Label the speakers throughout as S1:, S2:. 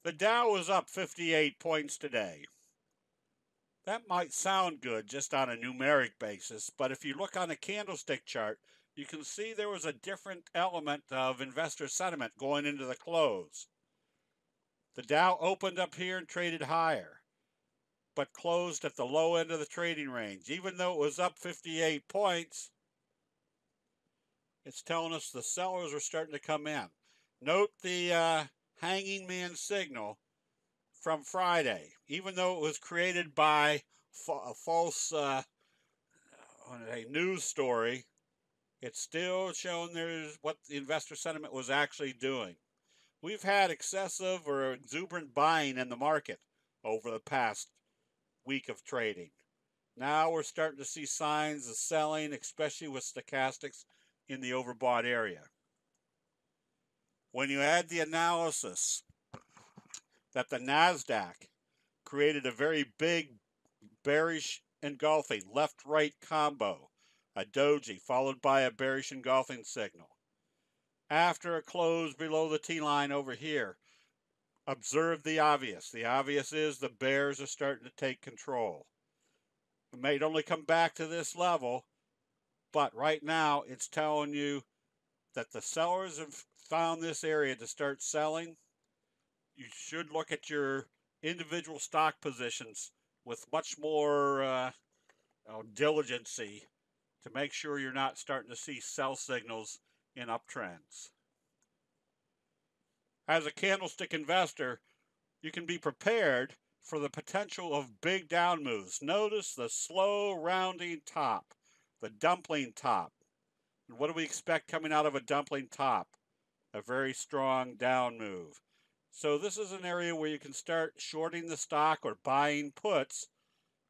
S1: The Dow was up 58 points today. That might sound good just on a numeric basis, but if you look on a candlestick chart, you can see there was a different element of investor sentiment going into the close. The Dow opened up here and traded higher, but closed at the low end of the trading range. Even though it was up 58 points, it's telling us the sellers are starting to come in. Note the hanging man signal from Friday. Even though it was created by a false a news story, it's still showing there's what the investor sentiment was actually doing. We've had excessive or exuberant buying in the market over the past week of trading. Now we're starting to see signs of selling, especially with stochastics in the overbought area. When you add the analysis that the NASDAQ created a very big bearish engulfing left-right combo, a doji followed by a bearish engulfing signal. After it closed below the T-line over here, observe the obvious. The obvious is the bears are starting to take control. It may only come back to this level, but right now it's telling you that the sellers have found this area to start selling. You should look at your individual stock positions with much more diligency to make sure you're not starting to see sell signals in uptrends. As a candlestick investor, you can be prepared for the potential of big down moves. Notice the slow rounding top, the dumpling top. And what do we expect coming out of a dumpling top? A very strong down move. So this is an area where you can start shorting the stock or buying puts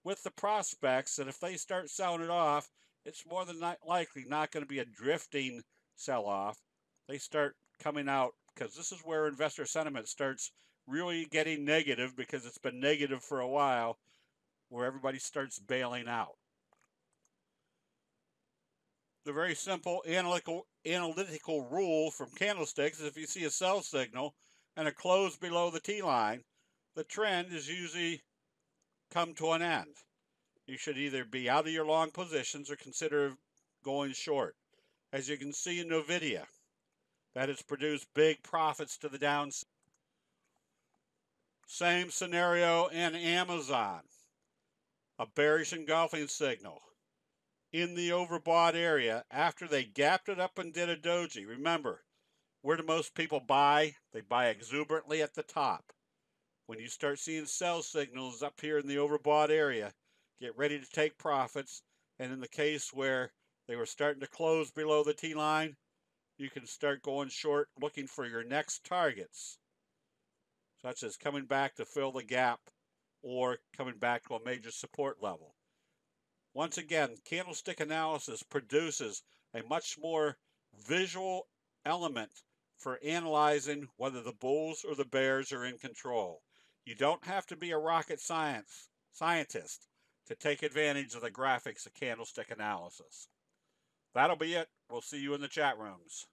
S1: with the prospects that if they start selling it off, it's more than likely not going to be a drifting sell-off. They start coming out because this is where investor sentiment starts really getting negative because it's been negative for a while, where everybody starts bailing out. The very simple analytical rule from candlesticks is if you see a sell signal and a close below the T-line, the trend is usually come to an end. You should either be out of your long positions or consider going short. As you can see in NVIDIA, that has produced big profits to the downside. Same scenario in Amazon. A bearish engulfing signal in the overbought area after they gapped it up and did a doji. Remember, where do most people buy? They buy exuberantly at the top. When you start seeing sell signals up here in the overbought area, get ready to take profits. And in the case where they were starting to close below the T-line, you can start going short looking for your next targets, such as coming back to fill the gap or coming back to a major support level. Once again, candlestick analysis produces a much more visual element for analyzing whether the bulls or the bears are in control. You don't have to be a rocket scientist to take advantage of the graphics of candlestick analysis. That'll be it. We'll see you in the chat rooms.